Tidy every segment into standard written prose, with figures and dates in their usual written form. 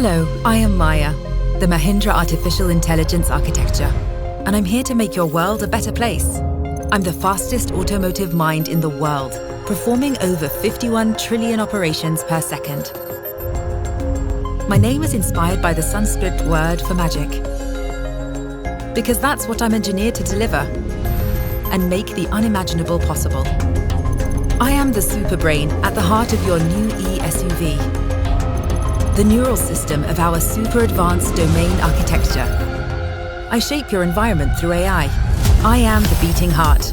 Hello, I am Maya, the Mahindra Artificial Intelligence Architecture, and I'm here to make your world a better place. I'm the fastest automotive mind in the world, performing over 51 trillion operations per second. My name is inspired by the Sanskrit word for magic, because that's what I'm engineered to deliver and make the unimaginable possible. I am the super brain at the heart of your new e-SUV, the neural system of our super advanced domain architecture. I shape your environment through AI. I am the beating heart.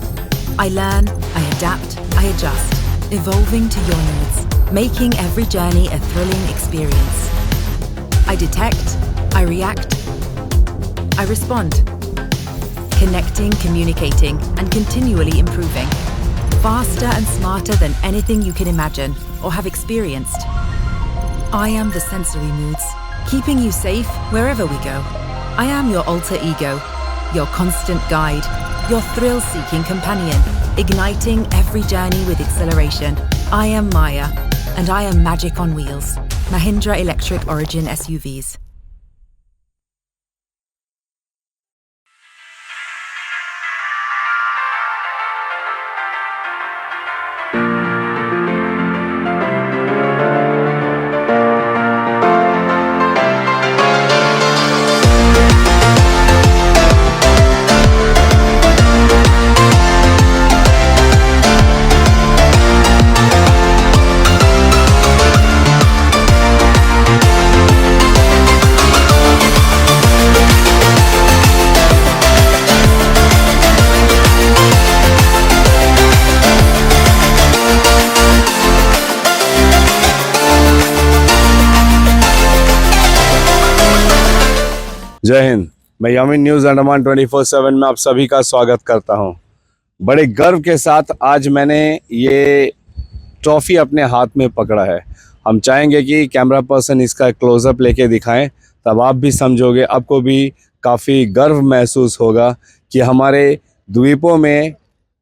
I learn, I adapt, I adjust, evolving to your needs, making every journey a thrilling experience. I detect, I react, I respond, connecting, communicating, and continually improving. Faster and smarter than anything you can imagine or have experienced. I am the sensory moods, keeping you safe wherever we go. I am your alter ego, your constant guide, your thrill-seeking companion, igniting every journey with exhilaration. I am Maya, and I am magic on wheels. Mahindra Electric Origin SUVs. जय हिंद। मैं Yamin news Andaman 24/7 में आप सभी का स्वागत करता हूं। बड़े गर्व के साथ आज मैंने ये ट्रॉफ़ी अपने हाथ में पकड़ा है। हम चाहेंगे कि कैमरा पर्सन इसका क्लोज़अप लेके दिखाएं, तब आप भी समझोगे, आपको भी काफ़ी गर्व महसूस होगा कि हमारे द्वीपों में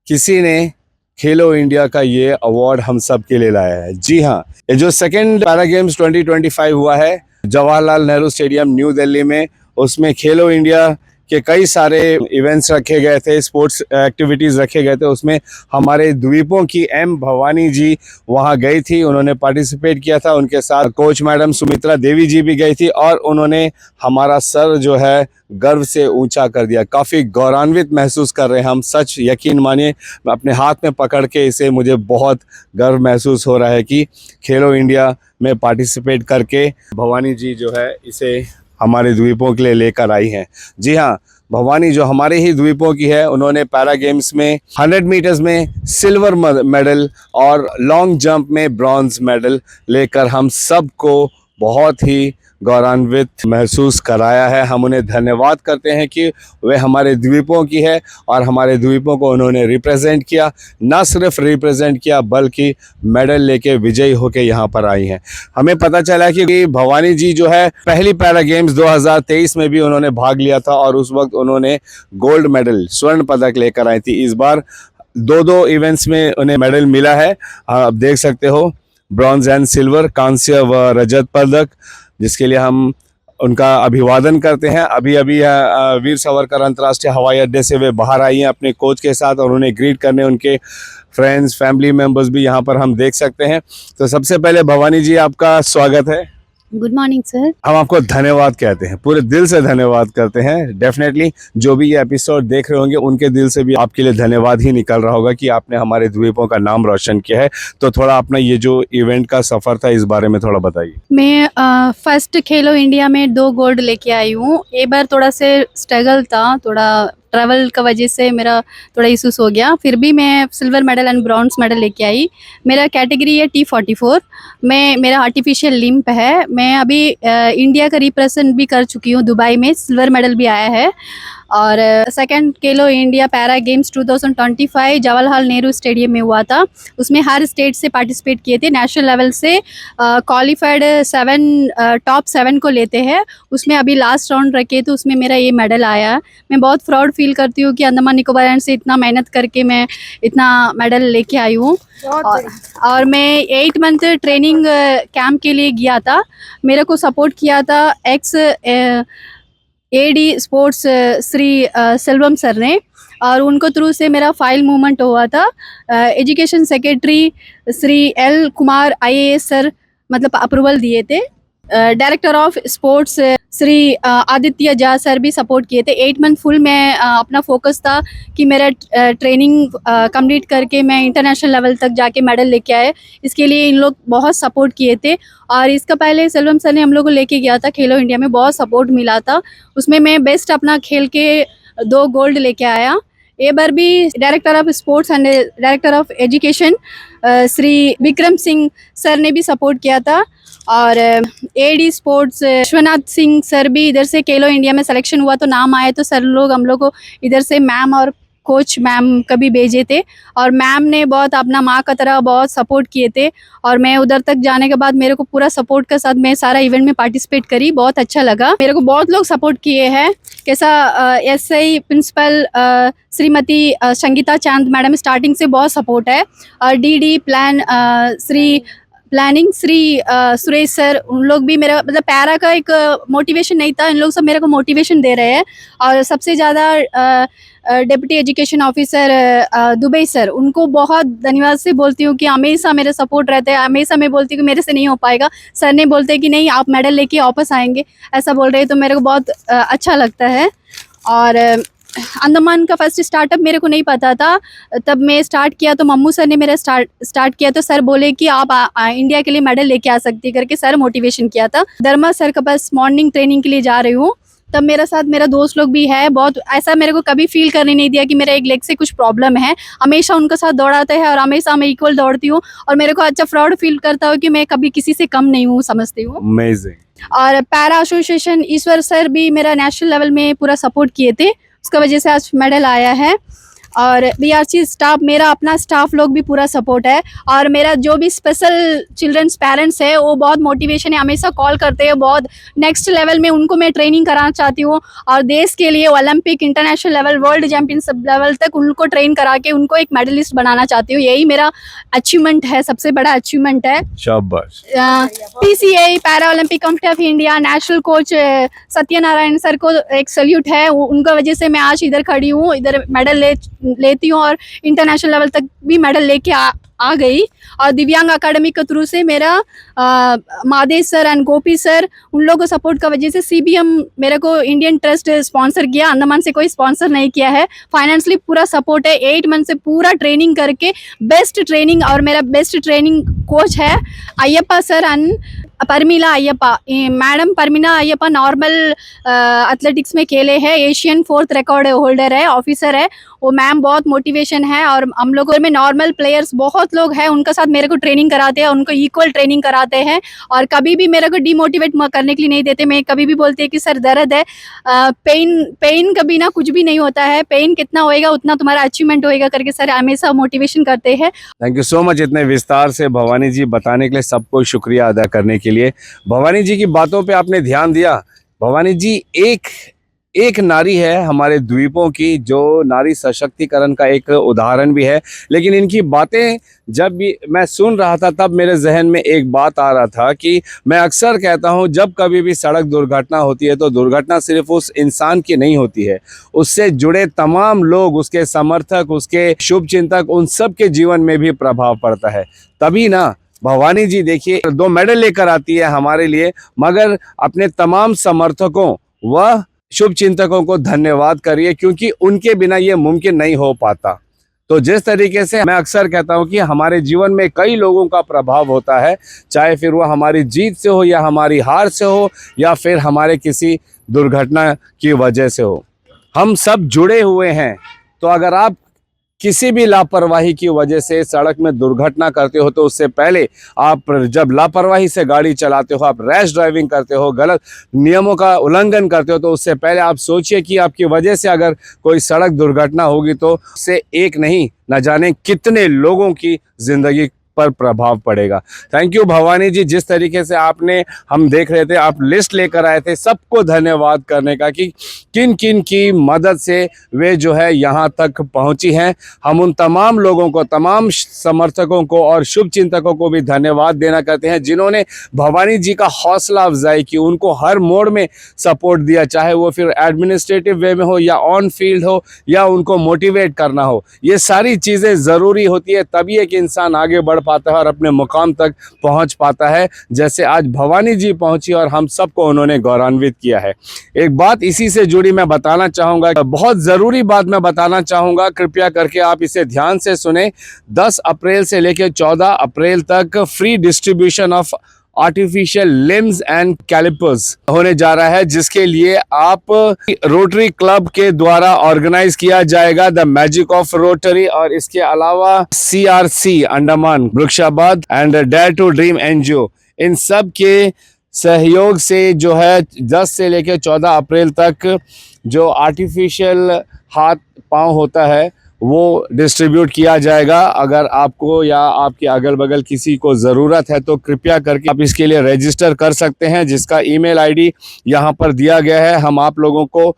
किसी ने खेलो इंडिया का ये अवार्ड हम सब के लिए लाया है। जी हाँ, ये जो सेकेंड पैरा गेम्स 2025 हुआ है जवाहरलाल नेहरू स्टेडियम न्यू दिल्ली में, उसमें खेलो इंडिया के कई सारे इवेंट्स रखे गए थे, स्पोर्ट्स एक्टिविटीज़ रखे गए थे। उसमें हमारे द्वीपों की एम भवानी जी वहां गई थी, उन्होंने पार्टिसिपेट किया था। उनके साथ कोच मैडम सुमित्रा देवी जी भी गई थी और उन्होंने हमारा सर जो है गर्व से ऊंचा कर दिया। काफ़ी गौरवान्वित महसूस कर रहे हैं हम, सच यकीन मानिए। अपने हाथ में पकड़ के इसे मुझे बहुत गर्व महसूस हो रहा है कि खेलो इंडिया में पार्टिसिपेट करके भवानी जी जो है इसे हमारे द्वीपों के लिए लेकर आई हैं। जी हाँ, भवानी जो हमारे ही द्वीपों की है, उन्होंने पैरा गेम्स में 100 मीटर्स में सिल्वर मेडल और लॉन्ग जंप में ब्रॉन्ज मेडल लेकर हम सबको बहुत ही गौरवान्वित महसूस कराया है। हम उन्हें धन्यवाद करते हैं कि वे हमारे द्वीपों की है और हमारे द्वीपों को उन्होंने रिप्रेजेंट किया। ना सिर्फ रिप्रेजेंट किया बल्कि मेडल लेके विजयी होके यहाँ पर आई हैं। हमें पता चला कि भवानी जी जो है पहली पैरा गेम्स 2023 में भी उन्होंने भाग लिया था और उस वक्त उन्होंने गोल्ड मेडल, स्वर्ण पदक लेकर आई थी। इस बार दो इवेंट्स में उन्हें मेडल मिला है। आप देख सकते हो, ब्रॉन्ज एंड सिल्वर, कांस्य व रजत पदक, जिसके लिए हम उनका अभिवादन करते हैं। अभी वीर सावरकर अंतर्राष्ट्रीय हवाई अड्डे से वे बाहर आई हैं अपने कोच के साथ और उन्हें ग्रीट करने उनके फ्रेंड्स, फैमिली मेंबर्स भी यहाँ पर हम देख सकते हैं। तो सबसे पहले भवानी जी, आपका स्वागत है। Good morning sir. हम आपको धन्यवाद कहते हैं, पूरे दिल से धन्यवाद करते हैं। डेफिनेटली जो भी ये एपिसोड देख रहे होंगे उनके दिल से भी आपके लिए धन्यवाद ही निकल रहा होगा कि आपने हमारे द्वीपों का नाम रोशन किया है। तो थोड़ा अपना ये जो इवेंट का सफ़र था इस बारे में थोड़ा बताइए। मैं फर्स्ट खेलो इंडिया में 2 गोल्ड लेके आई हूँ। एक बार थोड़ा से स्ट्रगल था, थोड़ा ट्रैवल का वजह से मेरा थोड़ा इशूज़ हो गया, फिर भी मैं silver medal and bronze medal लेके आई। मेरा कैटेगरी है T44। मेरा आर्टिफिशियल लिम्प है। मैं अभी इंडिया का रिप्रेजेंट भी कर चुकी हूँ, दुबई में सिल्वर मेडल भी आया है। और सेकंड खेलो India para games 2025 Jawaharlal Nehru stadium में हुआ था। उसमें हर स्टेट से पार्टिसिपेट किए थे। नेशनल लेवल से क्वालिफाइड 7 टॉप 7 को लेते हैं। उसमें अभी लास्ट राउंड रखे तो उसमें मेरा ये मेडल आया है। मैं बहुत प्राउड फील करती हूँ कि अंडमान निकोबार आइलैंड से इतना मेहनत करके मैं इतना मेडल लेके आई हूँ। और मैं 8 मंथ ट्रेनिंग कैंप के लिए गया था। मेरे को सपोर्ट किया था ex AD sports Shri Selvam sir ने, और उनको थ्रू से मेरा फाइल मूवमेंट हुआ था। Education secretary Shri L Kumar IAS sir मतलब अप्रूवल दिए थे। Director of sports Shri Aditya Jha sir भी सपोर्ट किए थे। 8 मंथ फुल मैं अपना फोकस था कि मेरा ट्रेनिंग कंप्लीट करके मैं इंटरनेशनल लेवल तक जाके मेडल लेके आए। इसके लिए इन लोग बहुत सपोर्ट किए थे। और इसका पहले सेल्वम सर ने हम लोग को लेके गया था खेलो इंडिया में, बहुत सपोर्ट मिला था। उसमें मैं बेस्ट अपना खेल के 2 गोल्ड लेके आया। ये बार भी director of sports and director of education Shri Vikram Singh sir ने भी सपोर्ट किया था। और AD sports Vishwanath Singh sir भी इधर से खेलो इंडिया में सिलेक्शन हुआ तो नाम आए तो सर लोग हम लोग को इधर से मैम और कोच मैम कभी भेजे थे। और मैम ने बहुत अपना माँ का तरह बहुत सपोर्ट किए थे। और मैं उधर तक जाने के बाद मेरे को पूरा सपोर्ट के साथ मैं सारा इवेंट में पार्टिसिपेट करी, बहुत अच्छा लगा। मेरे को बहुत लोग सपोर्ट किए हैं। कैसा एसआई प्रिंसिपल श्रीमती संगीता चांद मैडम स्टार्टिंग से बहुत सपोर्ट है। और DD planning Shri Suresh sir, उन लोग भी मेरा मतलब पैरा का एक मोटिवेशन नहीं था, इन लोग सब मेरे को मोटिवेशन दे रहे हैं। और सबसे ज़्यादा deputy education officer Dubai sir, उनको बहुत धन्यवाद से बोलती हूँ कि हमेशा मेरे सपोर्ट रहते हैं। हमेशा मैं बोलती हूँ कि मेरे से नहीं हो पाएगा, सर ने बोलते हैं कि नहीं आप मेडल लेके वापस आएंगे, ऐसा बोल रहे हैं तो मेरे को बहुत अच्छा लगता है। और अंडमान का फर्स्ट स्टार्टअप मेरे को नहीं पता था, तब मैं स्टार्ट किया तो मम्मू सर ने मेरा स्टार्ट किया तो सर बोले कि आप इंडिया के लिए मेडल लेके आ सकती करके सर मोटिवेशन किया था। धर्मा सर के पास मॉर्निंग ट्रेनिंग के लिए जा रही हूँ, तब मेरे साथ मेरा दोस्त लोग भी है। बहुत ऐसा मेरे को कभी फील करने नहीं दिया कि मेरा एक लेग से कुछ प्रॉब्लम है। हमेशा उनके साथ दौड़ाते हैं और हमेशा मैं इक्वल दौड़ती हूँ। और मेरे को अच्छा प्राउड फील करता हूँ कि मैं कभी किसी से कम नहीं हूँ, समझती हूँ। अमेजिंग। और पैरा एसोसिएशन ईश्वर सर भी मेरा नेशनल लेवल में पूरा सपोर्ट किए थे, उसका वजह से आज मेडल आया है। और बीआरसी स्टाफ, मेरा अपना स्टाफ लोग भी पूरा सपोर्ट है। और मेरा जो भी स्पेशल चिल्ड्रंस पेरेंट्स है वो बहुत मोटिवेशन है, हमेशा कॉल करते हैं। बहुत नेक्स्ट लेवल में उनको मैं ट्रेनिंग कराना चाहती हूँ और देश के लिए Olympic, international level, world championship level तक उनको ट्रेन करा के उनको एक मेडलिस्ट बनाना चाहती हूँ। यही मेरा अचीवमेंट है, सबसे बड़ा अचीवमेंट है। शाबाश। PCA para Olympic committee of India national coach Satyanarayan sir को एक सल्यूट है, उनका वजह से मैं आज इधर खड़ी हूँ, इधर मेडल लेती हूँ और इंटरनेशनल लेवल तक भी मेडल लेके आ गई। और दिव्यांग अकेडमी के थ्रू से मेरा Madesh sir and Gopi sir, उन लोगों को सपोर्ट का वजह से सीबीएम मेरे को इंडियन ट्रस्ट स्पॉन्सर किया। अंडमान से कोई स्पॉन्सर नहीं किया है, फाइनेंशियली पूरा सपोर्ट है। 8 मंथ से पूरा ट्रेनिंग करके बेस्ट ट्रेनिंग, और मेरा बेस्ट ट्रेनिंग कोच है Ayyappa sir and Pramila Ayyappa. Madam Pramila Ayyappa normal athletics में खेले हैं, एशियन 4th रिकॉर्ड होल्डर है, ऑफिसर है वो। मैम बहुत मोटिवेशन है। और हम लोगों में नॉर्मल प्लेयर्स बहुत लोग हैं, उनके साथ मेरे को ट्रेनिंग कराते हैं, उनको इक्वल ट्रेनिंग कराते हैं। और कभी भी मेरे को डिमोटिवेट करने के लिए नहीं देते। मैं कभी भी बोलती है कि सर दर्द है, पेन कभी ना कुछ भी नहीं होता है, पेन कितना होएगा उतना तुम्हारा अचीवमेंट होएगा करके सर हमेशा मोटिवेशन करते हैं। थैंक यू सो मच इतने विस्तार से भवानी जी बताने के लिए, सबको शुक्रिया अदा करने के लिए। भवानी जी की बातों पे आपने ध्यान दिया। भवानी जी एक नारी है हमारे द्वीपों की, जो नारी सशक्तिकरण का एक उदाहरण भी है। लेकिन इनकी बातें जब भी मैं सुन रहा था तब मेरे जहन में एक बात आ रहा था कि मैं अक्सर कहता हूं जब कभी भी सड़क दुर्घटना होती है तो दुर्घटना सिर्फ उस इंसान की नहीं होती है, उससे जुड़े तमाम लोग, उसके समर्थक, उसके शुभचिंतक, उन सब के जीवन में भी प्रभाव पड़ता है। तभी ना भवानी जी देखिए 2 मेडल लेकर आती है हमारे लिए, मगर अपने तमाम समर्थकों व शुभ चिंतकों को धन्यवाद करिए, क्योंकि उनके बिना ये मुमकिन नहीं हो पाता। तो जिस तरीके से मैं अक्सर कहता हूं कि हमारे जीवन में कई लोगों का प्रभाव होता है, चाहे फिर वह हमारी जीत से हो या हमारी हार से हो या फिर हमारे किसी दुर्घटना की वजह से हो, हम सब जुड़े हुए हैं। तो अगर आप किसी भी लापरवाही की वजह से सड़क में दुर्घटना करते हो तो उससे पहले आप जब लापरवाही से गाड़ी चलाते हो, आप रैश ड्राइविंग करते हो, गलत नियमों का उल्लंघन करते हो, तो उससे पहले आप सोचिए कि आपकी वजह से अगर कोई सड़क दुर्घटना होगी तो उससे एक नहीं न जाने कितने लोगों की जिंदगी पर प्रभाव पड़ेगा। थैंक यू भवानी जी, जिस तरीके से आपने, हम देख रहे थे आप लिस्ट लेकर आए थे, सबको धन्यवाद करने का कि किन किन की मदद से वे जो है यहाँ तक पहुँची हैं। हम उन तमाम लोगों को, तमाम समर्थकों को और शुभ चिंतकों को भी धन्यवाद देना करते हैं जिन्होंने भवानी जी का हौसला अफजाई की, उनको हर मोड़ में सपोर्ट दिया, चाहे वो फिर एडमिनिस्ट्रेटिव वे में हो या ऑन फील्ड हो या उनको मोटिवेट करना हो। ये सारी चीज़ें ज़रूरी होती है, तभी एक इंसान आगे बढ़ पाता है और अपने मुकाम तक पहुंच पाता है, जैसे आज भवानी जी पहुंची और हम सबको उन्होंने गौरवान्वित किया है। एक बात इसी से जुड़ी मैं बताना चाहूँगा, बहुत ज़रूरी बात मैं बताना चाहूँगा, कृपया करके आप इसे ध्यान से सुने। 10 अप्रैल से लेकर 14 अप्रैल तक free distribution of artificial limbs and calipers होने जा रहा है, जिसके लिए आप रोटरी क्लब के द्वारा ऑर्गेनाइज किया जाएगा द मैजिक ऑफ रोटरी, और इसके अलावा CRC अंडमान वृक्षाबाद and dare to dream NGO, इन सब के सहयोग से जो है 10 से लेकर 14 अप्रैल तक जो आर्टिफिशियल हाथ पांव होता है वो डिस्ट्रीब्यूट किया जाएगा। अगर आपको या आपके अगल बगल किसी को ज़रूरत है तो कृपया करके आप इसके लिए रजिस्टर कर सकते हैं, जिसका ईमेल ID यहाँ पर दिया गया है। हम आप लोगों को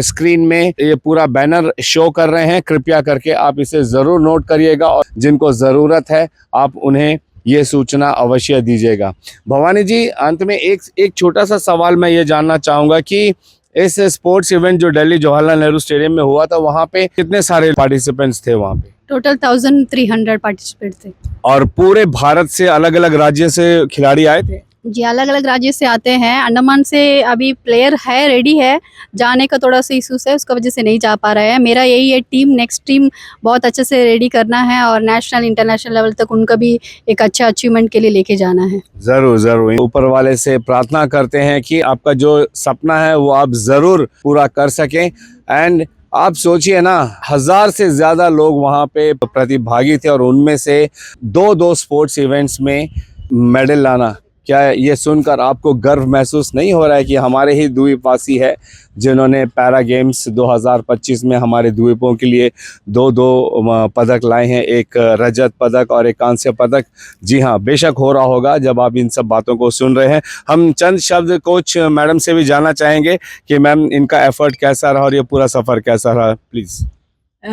स्क्रीन में ये पूरा बैनर शो कर रहे हैं, कृपया करके आप इसे ज़रूर नोट करिएगा और जिनको ज़रूरत है आप उन्हें ये सूचना अवश्य दीजिएगा। भवानी जी, अंत में एक छोटा सा सवाल मैं ये जानना चाहूँगा कि इस स्पोर्ट्स इवेंट जो दिल्ली जवाहरलाल नेहरू स्टेडियम में हुआ था, वहाँ पे कितने सारे पार्टिसिपेंट्स थे वहाँ पे? टोटल 1300 पार्टिसिपेट थे। और पूरे भारत से अलग अलग राज्य से खिलाड़ी आए थे? जी, अलग अलग राज्य से आते हैं। अंडमान से अभी प्लेयर है, रेडी है, जाने का थोड़ा सा इशूज़ है, उसका वजह से नहीं जा पा रहे हैं। मेरा यही है, नेक्स्ट टीम बहुत अच्छे से रेडी करना है और नेशनल इंटरनेशनल लेवल तक उनका भी एक अच्छा अचीवमेंट के लिए लेके जाना है। ज़रूर ज़रूर, ऊपर वाले से प्रार्थना करते हैं कि आपका जो सपना है वो आप ज़रूर पूरा कर सकें। एंड आप सोचिए ना, 1000 से ज़्यादा लोग वहाँ पे प्रतिभागी थे और उनमें से दो स्पोर्ट्स इवेंट्स में मेडल लाना, क्या ये सुनकर आपको गर्व महसूस नहीं हो रहा है कि हमारे ही द्वीपवासी है जिन्होंने पैरा गेम्स 2025 में हमारे द्वीपों के लिए दो पदक लाए हैं, एक रजत पदक और एक कांस्य पदक? जी हाँ, बेशक हो रहा होगा जब आप इन सब बातों को सुन रहे हैं। हम चंद शब्द कोच मैडम से भी जानना चाहेंगे कि मैम, इनका एफर्ट कैसा रहा और ये पूरा सफ़र कैसा रहा, प्लीज़।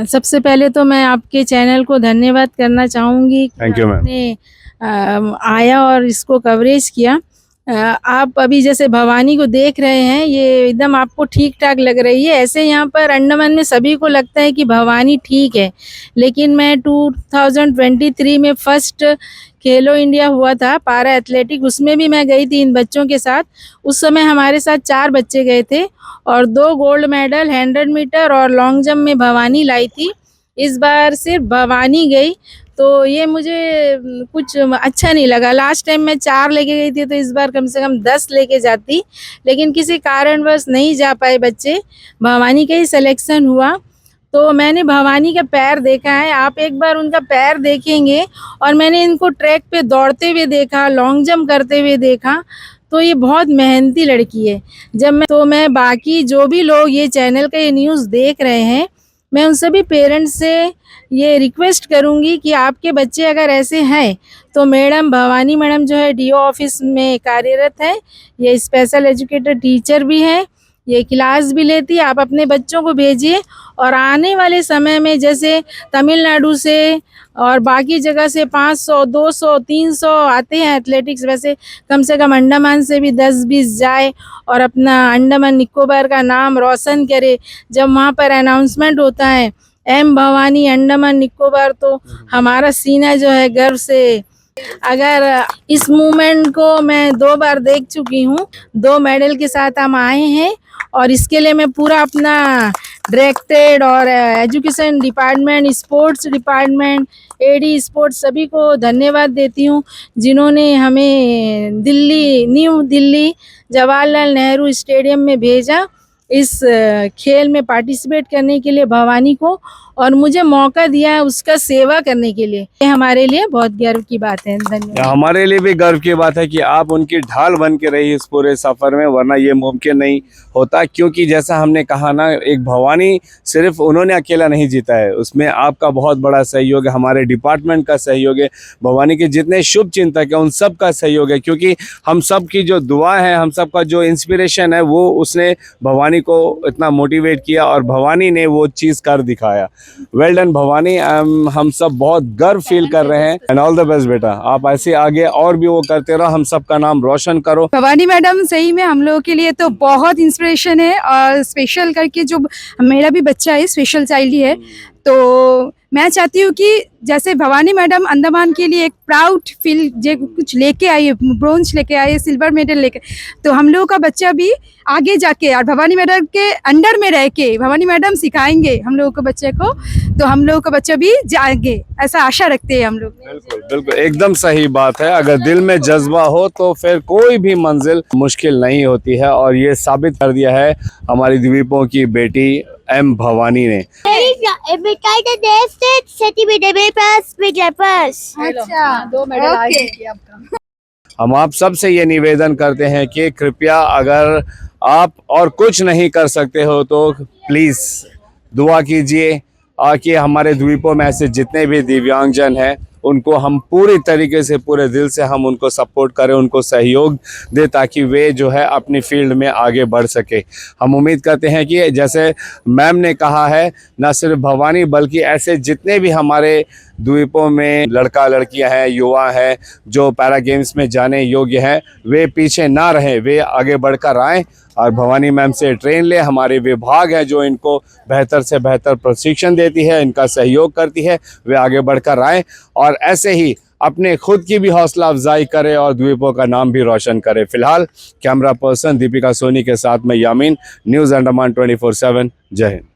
सबसे पहले तो मैं आपके चैनल को धन्यवाद करना चाहूँगी। Thank you ma'am. आपने आया और इसको कवरेज किया। आप अभी जैसे भवानी को देख रहे हैं, ये एकदम आपको ठीक ठाक लग रही है। ऐसे यहाँ पर अंडमान में सभी को लगता है कि भवानी ठीक है, लेकिन मैं 2023 में फर्स्ट खेलो इंडिया हुआ था पारा एथलेटिक, उसमें भी मैं गई थी इन बच्चों के साथ। उस समय हमारे साथ 4 बच्चे गए थे और 2 गोल्ड मेडल 100 मीटर और लॉन्ग जंप में भवानी लाई थी। इस बार सिर्फ भवानी गई, तो ये मुझे कुछ अच्छा नहीं लगा। लास्ट टाइम मैं 4 लेके गई थी, तो इस बार कम से कम 10 लेके जाती, लेकिन किसी कारणवश नहीं जा पाए बच्चे। भवानी का ही सिलेक्शन हुआ, तो मैंने भवानी का पैर देखा है। आप एक बार उनका पैर देखेंगे, और मैंने इनको ट्रैक पे दौड़ते हुए देखा, लॉन्ग जंप करते हुए देखा, तो ये बहुत मेहनती लड़की है। मैं बाकी जो भी लोग ये चैनल का ये न्यूज़ देख रहे हैं, मैं उन सभी पेरेंट्स से ये रिक्वेस्ट करूंगी कि आपके बच्चे अगर ऐसे हैं तो मैडम भवानी मैडम जो है DO ऑफिस में कार्यरत है, ये स्पेशल एजुकेटर टीचर भी है, ये क्लास भी लेती है। आप अपने बच्चों को भेजिए, और आने वाले समय में जैसे तमिलनाडु से और बाकी जगह से 500, 200, 300 आते हैं एथलेटिक्स, वैसे कम से कम अंडमान से भी 10-20 जाए और अपना अंडमान निकोबार का नाम रोशन करे। जब वहाँ पर अनाउंसमेंट होता है M भवानी अंडमान निकोबार, तो हमारा सीना जो है गर्व से, अगर इस मूवमेंट को मैं 2 बार देख चुकी हूँ, 2 मेडल के साथ हम आए हैं, और इसके लिए मैं पूरा अपना डायरेक्टेड और education department, sports department, AD sports सभी को धन्यवाद देती हूँ, जिन्होंने हमें न्यू दिल्ली जवाहरलाल नेहरू स्टेडियम में भेजा इस खेल में पार्टिसिपेट करने के लिए भवानी को, और मुझे मौका दिया है उसका सेवा करने के लिए। ये हमारे लिए बहुत गर्व की बात है। धन्यवाद। हमारे लिए भी गर्व की बात है कि आप उनकी ढाल बन के रही इस पूरे सफ़र में, वरना ये मुमकिन नहीं होता। क्योंकि जैसा हमने कहा ना, एक भवानी सिर्फ उन्होंने अकेला नहीं जीता है, उसमें आपका बहुत बड़ा सहयोग है, हमारे डिपार्टमेंट का सहयोग है, भवानी के जितने शुभ चिंतक हैं उन सब का सहयोग है। क्योंकि हम सब की जो दुआ है, हम सब का जो इंस्पिरेशन है, वो उसने भवानी को इतना मोटिवेट किया और भवानी ने वो चीज़ कर दिखाया। वेल डन भवानी, हम सब बहुत गर्व फील कर रहे हैं एंड ऑल द बेस्ट बेटा। आप ऐसे आगे और भी वो करते रहो, हम सब का नाम रोशन करो। भवानी मैडम सही में हम लोगों के लिए तो बहुत इंस्पिरेशन है, और स्पेशल करके जो मेरा भी बच्चा है स्पेशल चाइल्ड ही है, तो मैं चाहती हूँ कि जैसे भवानी मैडम अंडमान के लिए एक प्राउड फील जो कुछ लेके आई है, ब्रोंज लेके आई है, सिल्वर मेडल लेके, तो हम लोगों का बच्चा भी आगे जाके और भवानी मैडम के अंडर में रह के भवानी मैडम सिखाएंगे हम लोगों को बच्चे को, तो हम लोगों का बच्चा भी जाएंगे, ऐसा आशा रखते हैं हम लोग। बिल्कुल बिल्कुल, एकदम सही बात है। अगर दिल में जज्बा हो तो फिर कोई भी मंजिल मुश्किल नहीं होती है, और ये साबित कर दिया है हमारी द्वीपों की बेटी एम भवानी ने। अच्छा, 2 मेडल आए हैं आपका। हम आप सब से ये निवेदन करते हैं कि कृपया अगर आप और कुछ नहीं कर सकते हो तो प्लीज़ दुआ कीजिए कि हमारे द्वीपों में ऐसे जितने भी दिव्यांगजन हैं उनको हम पूरी तरीके से, पूरे दिल से हम उनको सपोर्ट करें, उनको सहयोग दें, ताकि वे जो है अपनी फील्ड में आगे बढ़ सके। हम उम्मीद करते हैं कि जैसे मैम ने कहा है, न सिर्फ भवानी बल्कि ऐसे जितने भी हमारे द्वीपों में लड़का लड़कियां हैं, युवा हैं जो पैरा गेम्स में जाने योग्य हैं, वे पीछे ना रहें, वे आगे बढ़कर आएँ और भवानी मैम से ट्रेन ले। हमारे विभाग है जो इनको बेहतर से बेहतर प्रशिक्षण देती है, इनका सहयोग करती है, वे आगे बढ़कर आएँ और ऐसे ही अपने खुद की भी हौसला अफजाई करे और द्वीपों का नाम भी रोशन करे। फिलहाल कैमरा पर्सन दीपिका सोनी के साथ मैं यामीन, न्यूज़ अंडमान 24/7। जय हिंद।